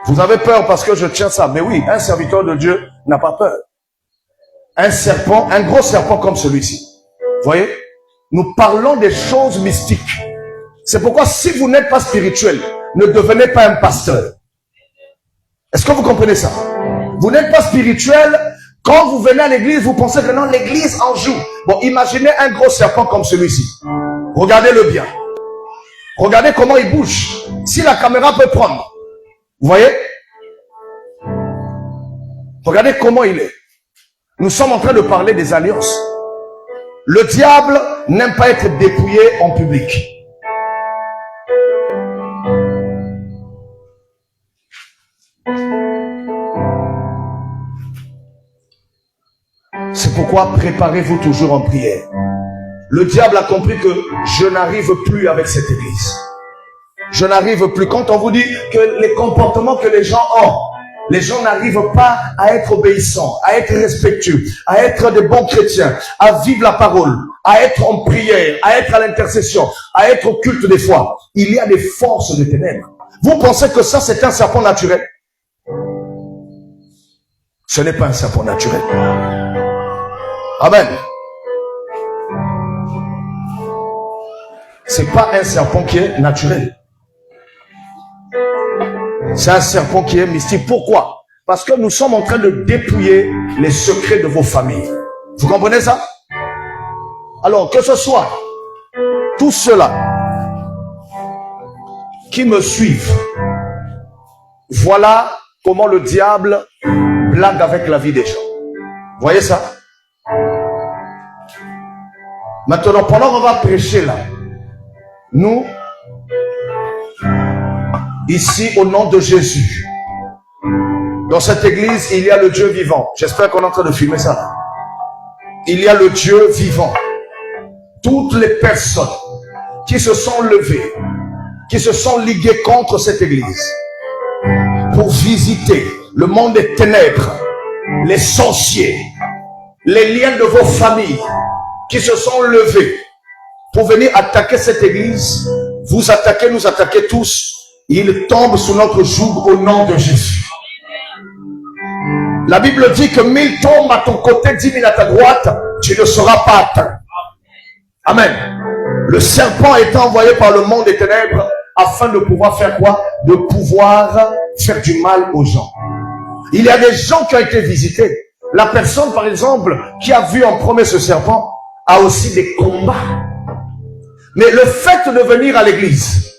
Vous avez peur parce que je tiens ça. Mais oui, un serviteur de Dieu n'a pas peur. Un serpent, un gros serpent comme celui-ci. Voyez? Nous parlons des choses mystiques. C'est pourquoi si vous n'êtes pas spirituel, ne devenez pas un pasteur. Est-ce que vous comprenez ça? Vous n'êtes pas spirituel. Quand vous venez à l'église, vous pensez que non, l'église en joue. Bon, imaginez un gros serpent comme celui-ci. Regardez-le bien. Regardez comment il bouge. Si la caméra peut prendre. Vous voyez? Regardez comment il est. Nous sommes en train de parler des alliances. Le diable n'aime pas être dépouillé en public. C'est pourquoi préparez-vous toujours en prière. Le diable a compris que je n'arrive plus avec cette église. Je n'arrive plus. Quand on vous dit que les comportements que les gens ont, les gens n'arrivent pas à être obéissants, à être respectueux, à être des bons chrétiens, à vivre la parole, à être en prière, à être à l'intercession, à être au culte des fois. Il y a des forces de ténèbres. Vous pensez que ça, c'est un serpent naturel? Ce n'est pas un serpent naturel. Amen. C'est pas un serpent qui est naturel. C'est un serpent qui est mystique. Pourquoi? Parce que nous sommes en train de dépouiller les secrets de vos familles. Vous comprenez ça? Alors, que ce soit tous ceux-là qui me suivent, voilà comment le diable blague avec la vie des gens. Vous voyez ça? Maintenant, pendant qu'on va prêcher là, nous, ici, au nom de Jésus, dans cette église, il y a le Dieu vivant. J'espère qu'on est en train de filmer ça. Il y a le Dieu vivant. Toutes les personnes qui se sont levées, qui se sont liguées contre cette église, pour visiter le monde des ténèbres, les sorciers, les liens de vos familles, qui se sont levés pour venir attaquer cette église, vous attaquez, nous attaquez tous, ils tombent sous notre joug au nom de Jésus. La Bible dit que 1000 tombent à ton côté, 10 000 à ta droite, tu ne seras pas atteint. Amen. Le serpent est envoyé par le monde des ténèbres afin de pouvoir faire quoi? De pouvoir faire du mal aux gens. Il y a des gens qui ont été visités. La personne, par exemple, qui a vu en premier ce serpent, a aussi des combats. Mais le fait de venir à l'église,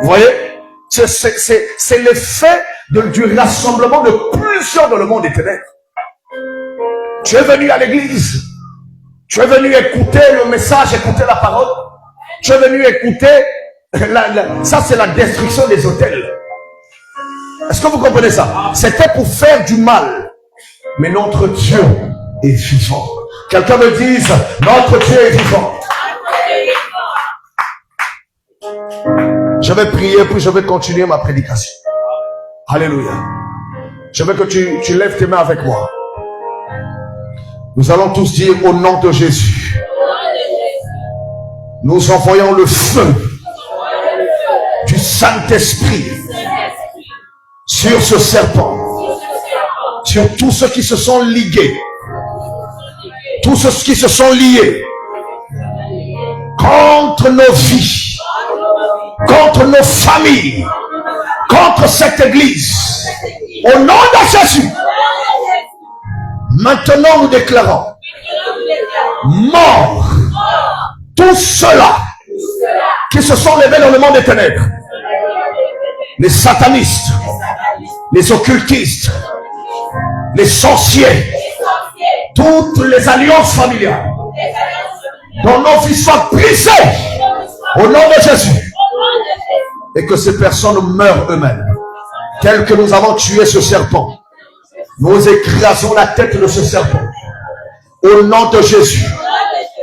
vous voyez, c'est l'effet du rassemblement de plusieurs dans le monde des ténèbres. Tu es venu à l'église, tu es venu écouter le message, écouter la parole, tu es venu écouter, ça c'est la destruction des hôtels. Est-ce que vous comprenez ça? C'était pour faire du mal. Mais notre Dieu est vivant. Quelqu'un me dise, notre Dieu est vivant. Je vais prier, puis je vais continuer ma prédication. Alléluia. Je veux que tu lèves tes mains avec moi. Nous allons tous dire au nom de Jésus. Nous envoyons le feu du Saint-Esprit sur ce serpent, sur tous ceux qui se sont ligués, tous ceux qui se sont liés contre nos vies, contre nos familles, contre cette église. Au nom de Jésus, maintenant nous déclarons mort tous ceux-là qui se sont levés dans le monde des ténèbres, les satanistes, les occultistes, les sorciers, toutes les alliances familiales, dont nos vies soient brisées au nom de Jésus, et que ces personnes meurent eux-mêmes. Tel que nous avons tué ce serpent, nous écrasons la tête de ce serpent au nom de Jésus,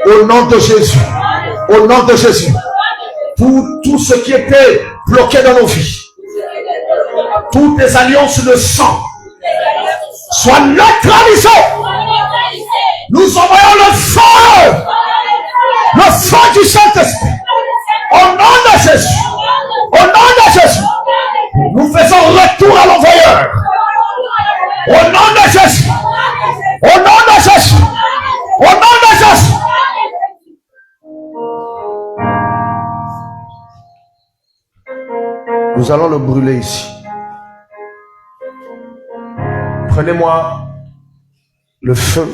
au nom de Jésus, au nom de Jésus. Pour tout ce qui était bloqué dans nos vies, toutes les alliances de sang soient neutralisées. Nous envoyons le feu du Saint-Esprit Au nom de Jésus. Au nom de Jésus. Nous faisons retour à l'envoyeur. Au nom de Jésus. Au nom de Jésus. Au nom de Jésus. Nous allons le brûler ici. Prenez-moi le feu.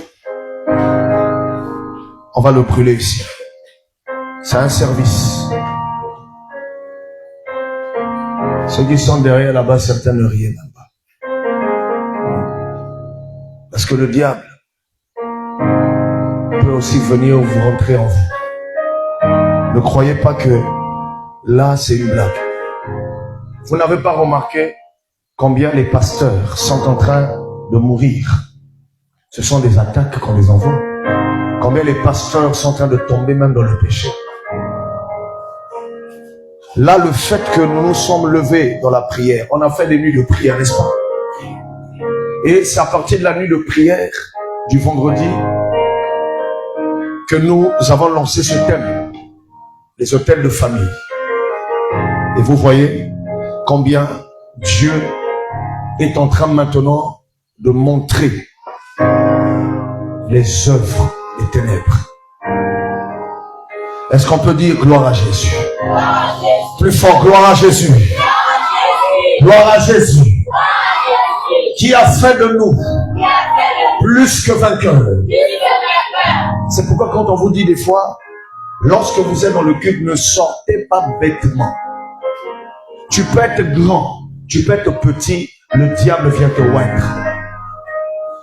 On va le brûler ici. C'est un service. Ceux qui sont derrière là-bas, certains ne rient même pas. Parce que le diable peut aussi venir vous rentrer en vous. Ne croyez pas que là, c'est une blague. Vous n'avez pas remarqué combien les pasteurs sont en train de mourir? Ce sont des attaques qu'on les envoie. Combien les pasteurs sont en train de tomber même dans le péché. Là, le fait que nous nous sommes levés dans la prière, on a fait des nuits de prière, n'est-ce pas? Et c'est à partir de la nuit de prière du vendredi que nous avons lancé ce thème, les hôtels de famille. Et vous voyez combien Dieu est en train maintenant de montrer les œuvres des ténèbres. Est-ce qu'on peut dire gloire à Jésus? Plus fort, gloire à Jésus. Gloire à Jésus. Qui a fait de nous plus que vainqueurs. C'est pourquoi quand on vous dit des fois, lorsque vous êtes dans le culte, ne sortez pas bêtement. Tu peux être grand, tu peux être petit, le diable vient te vaincre.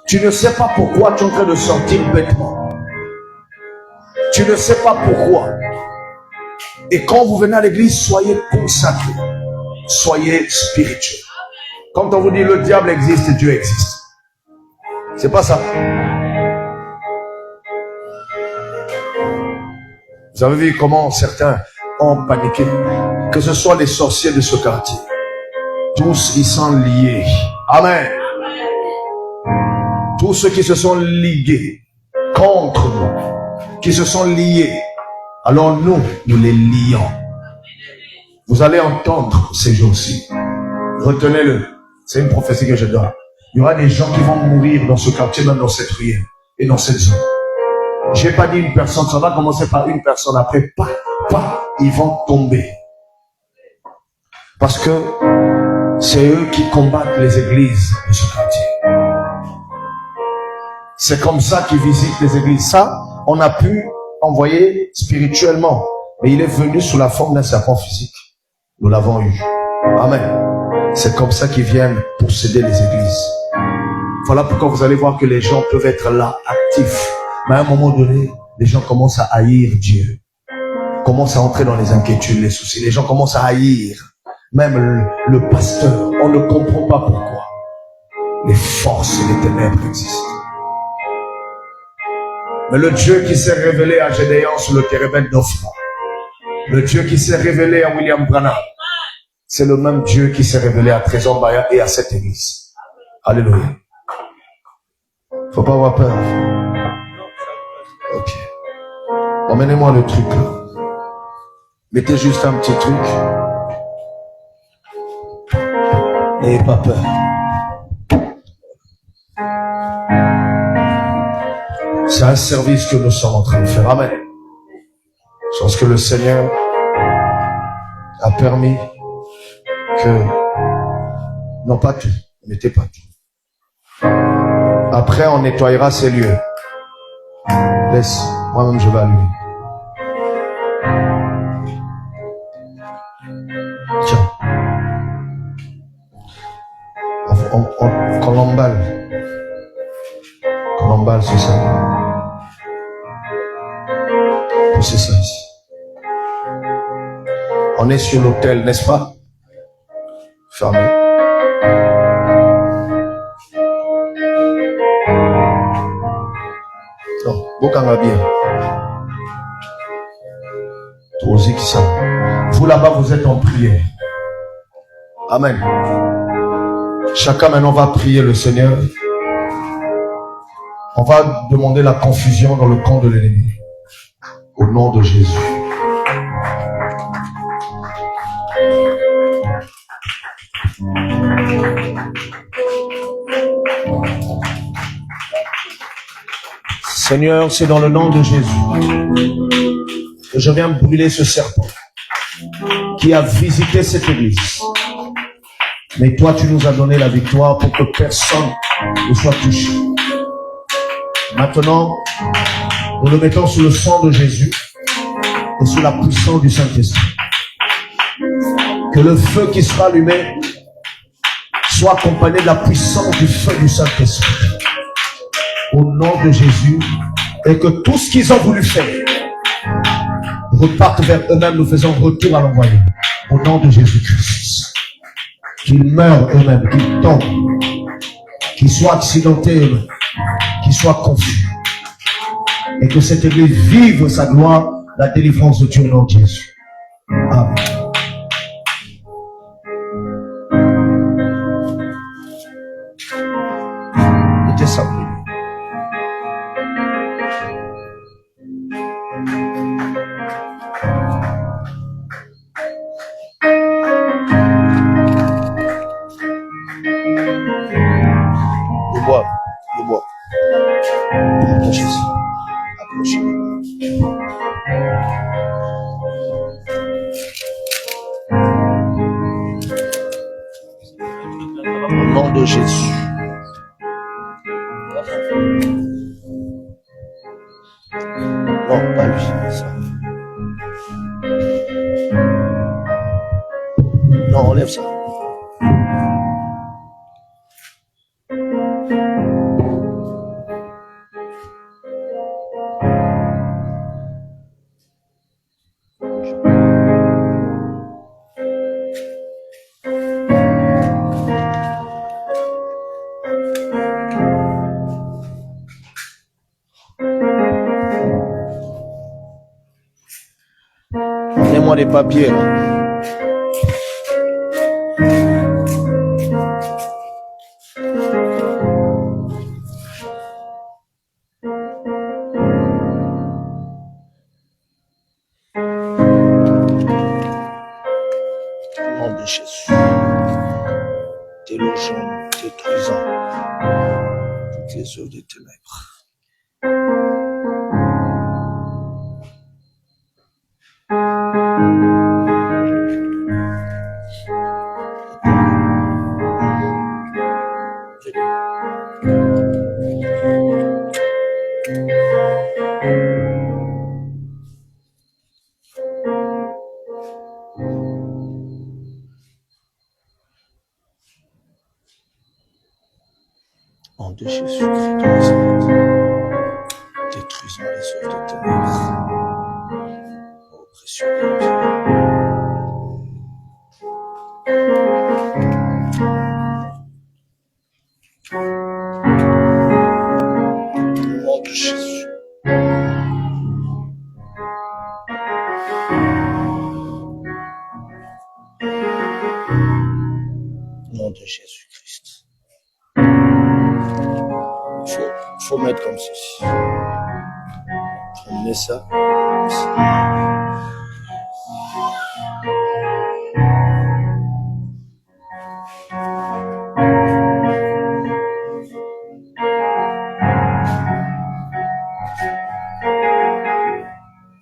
Tu ne sais pas pourquoi tu es en train de sortir bêtement. Tu ne sais pas pourquoi. Et quand vous venez à l'église, soyez consacrés. Soyez spirituels. Quand on vous dit le diable existe, Dieu existe. C'est pas ça. Vous avez vu comment certains ont paniqué. Que ce soit les sorciers de ce quartier. Tous ils sont liés. Amen. Tous ceux qui se sont ligués contre nous, qui se sont liés, alors nous les lions. Vous allez entendre ces jours-ci. Retenez-le. C'est une prophétie que je donne. Il y aura des gens qui vont mourir dans ce quartier, même dans cette ruelle et dans cette zone. J'ai pas dit une personne, ça va commencer par une personne, après, ils vont tomber. Parce que c'est eux qui combattent les églises de ce quartier. C'est comme ça qu'ils visitent les églises. Ça, on a pu envoyer spirituellement. Mais il est venu sous la forme d'un serpent physique. Nous l'avons eu. Amen. C'est comme ça qu'ils viennent posséder les églises. Voilà pourquoi vous allez voir que les gens peuvent être là, actifs. Mais à un moment donné, les gens commencent à haïr Dieu. Commencent à entrer dans les inquiétudes, les soucis. Les gens commencent à haïr. Même le pasteur. On ne comprend pas pourquoi. Les forces des ténèbres existent. Mais le Dieu qui s'est révélé à Gédéon sur le térébinthe d'Ophra, le Dieu qui s'est révélé à William Branham, c'est le même Dieu qui s'est révélé à Trésor Baya et à cette église. Alléluia. Faut pas avoir peur. Ok. Emmenez-moi le truc là. Mettez juste un petit truc. N'ayez pas peur. C'est un service que nous sommes en train de faire. Amen. C'est parce que le Seigneur a permis que, non pas tout, mettez pas tout. Après, on nettoyera ces lieux. Laisse, moi-même je vais allumer. Tiens. Qu'on l'emballe. Qu'on l'emballe, c'est ça. C'est ça ici. On est sur l'autel, n'est-ce pas? Fermé. Non, Bokanga bien. Vous là-bas, vous êtes en prière. Amen. Chacun maintenant va prier le Seigneur. On va demander la confusion dans le camp de l'ennemi. Au nom de Jésus. Seigneur, c'est dans le nom de Jésus que je viens brûler ce serpent qui a visité cette église. Mais toi, tu nous as donné la victoire pour que personne ne soit touché. Maintenant, nous le mettons sous le sang de Jésus et sous la puissance du Saint-Esprit. Que le feu qui sera allumé soit accompagné de la puissance du feu du Saint-Esprit. Au nom de Jésus, et que tout ce qu'ils ont voulu faire repartent vers eux-mêmes, nous faisons retour à l'envoyé. Au nom de Jésus-Christ. Qu'ils meurent eux-mêmes, qu'ils tombent, qu'ils soient accidentés eux-mêmes, qu'ils soient confus. Et que cette église vive sa gloire, la délivrance de Dieu au nom de Jésus. Amen. Mettez ça. Le bois. Approchez-y. Au nom de Jésus. Non, pas lui, ça. Non, enlève ça. Donnez-moi des papiers là. Au nom de Jésus. Délogeant, détruisant toutes les œuvres des ténèbres. Nom de Jésus-Christ de Nazareth, détruisons les œuvres de ténèbres. Ô précieux Dieu. Au nom de Jésus. Au nom de Jésus-Christ. Il faut mettre comme ceci. Prenez ça.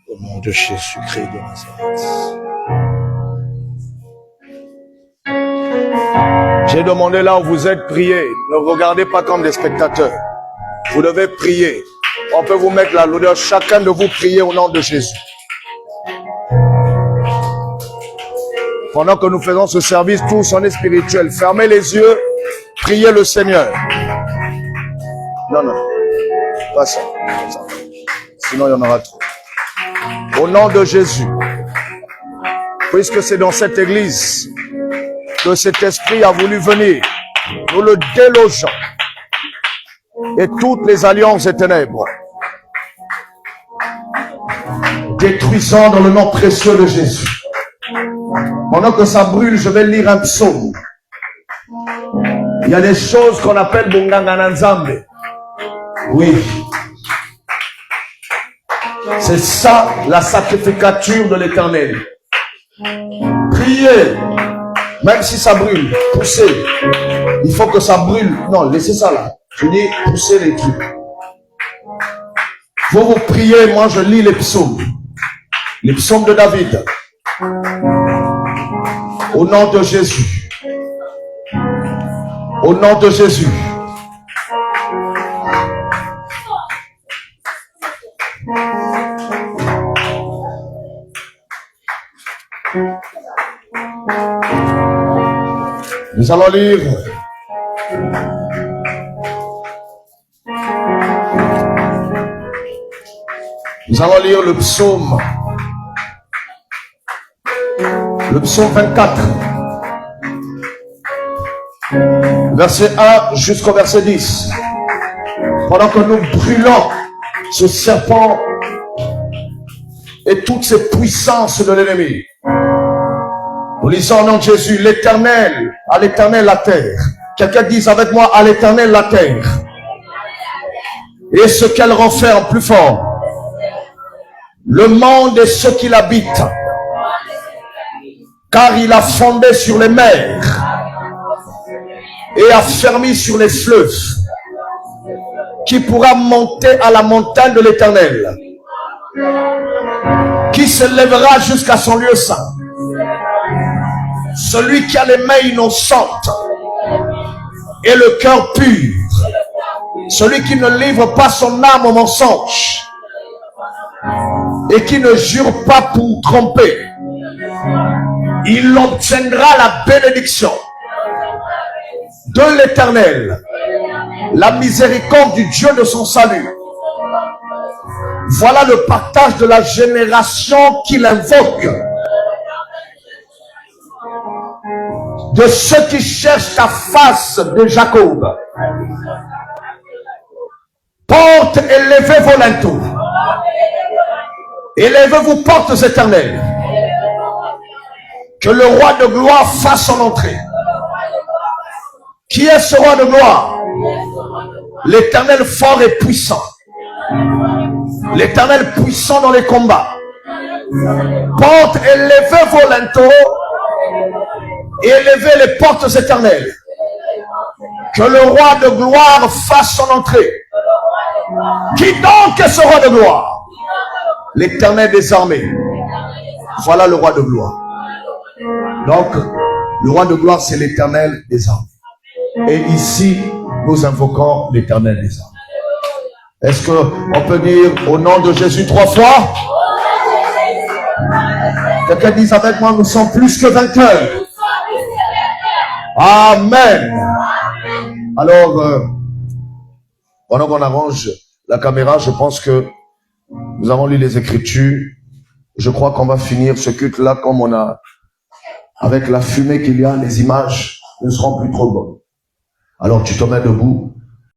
Au nom de Jésus-Christ de Nazareth. J'ai demandé là où vous êtes, priez. Ne regardez pas comme des spectateurs. Vous devez prier. On peut vous mettre la l'odeur. Chacun de vous prier au nom de Jésus. Pendant que nous faisons ce service, tous on est spirituel. Fermez les yeux. Priez le Seigneur. Non, non. Pas ça. Pas ça. Sinon, il y en aura trop. Au nom de Jésus. Puisque c'est dans cette église que cet esprit a voulu venir. Nous le délogeons. Et toutes les alliances des ténèbres. Détruisant dans le nom précieux de Jésus. Pendant que ça brûle, je vais lire un psaume. Il y a des choses qu'on appelle Bonganga Nzambe. Oui. C'est ça la sacrificature de l'Éternel. Priez. Même si ça brûle, poussez. Il faut que ça brûle. Non, laissez ça là. Je dis, poussez les trucs. Vous vous priez, moi je lis les psaumes. Les psaumes de David. Au nom de Jésus. Au nom de Jésus. Nous allons lire le psaume 24, verset 1 jusqu'au verset 10. Pendant que nous brûlons ce serpent et toutes ces puissances de l'ennemi, nous lisons au nom de Jésus, l'Éternel, à l'Éternel la terre. Quelqu'un dise avec moi, à l'Éternel la terre. Et ce qu'elle renferme plus fort. Le monde et ceux qui l'habitent. Car il a fondé sur les mers et a fermé sur les fleuves. Qui pourra monter à la montagne de l'Éternel? Qui se lèvera jusqu'à son lieu saint? Celui qui a les mains innocentes et le cœur pur. Celui qui ne livre pas son âme au mensonge et qui ne jure pas pour tromper. Il obtiendra la bénédiction de l'Éternel, la miséricorde du Dieu de son salut. Voilà le partage de la génération qu'il invoque. De ceux qui cherchent la face de Jacob. Portes élevez vos linteaux. Élevez-vous portes éternelles. Que le roi de gloire fasse son entrée. Qui est ce roi de gloire? L'Éternel fort et puissant. L'Éternel puissant dans les combats. Portes, élevez vos linteaux et élevez les portes éternelles. Que le roi de gloire fasse son entrée. Qui donc est ce roi de gloire? L'Éternel des armées. Voilà le roi de gloire. Donc, le roi de gloire, c'est l'Éternel des armées. Et ici, nous invoquons l'Éternel des armées. Est-ce qu'on peut dire au nom de Jésus 3 fois? Quelqu'un dise avec moi, nous sommes plus que vainqueurs. Amen. Alors, pendant qu'on arrange la caméra, je pense que nous avons lu les Écritures. Je crois qu'on va finir ce culte-là comme on a, avec la fumée qu'il y a, les images ne seront plus trop bonnes. Alors tu te mets debout